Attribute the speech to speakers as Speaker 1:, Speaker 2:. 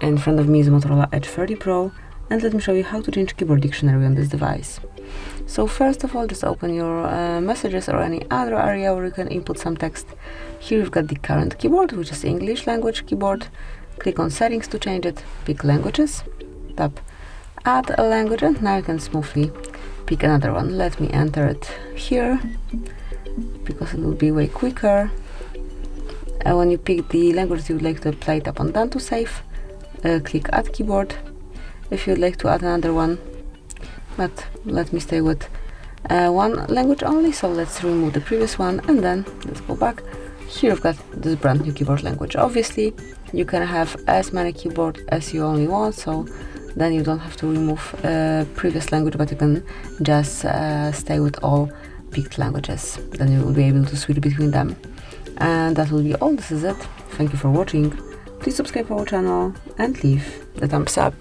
Speaker 1: In front of me is Motorola Edge 30 Pro, and let me show you how to change keyboard dictionary on this device. So first of all, just open your messages or any other area where you can input some text. Here you've got the current keyboard, which is English language keyboard. Click on settings to change it, pick languages, tap add a language, and now you can smoothly pick another one. Let me enter it here, because it will be way quicker. When you pick the language you would like to apply, tap on done to save. Click add keyboard if you'd like to add another one, but let me stay with one language only, so let's remove the previous one and then let's go back. Here you've got this brand new keyboard language. Obviously you can have as many keyboards as you only want, so then you don't have to remove previous language, but you can just stay with all picked languages. Then you will be able to switch between them. And that will be all. This is it. Thank you for watching. Please subscribe to our channel and leave the thumbs up.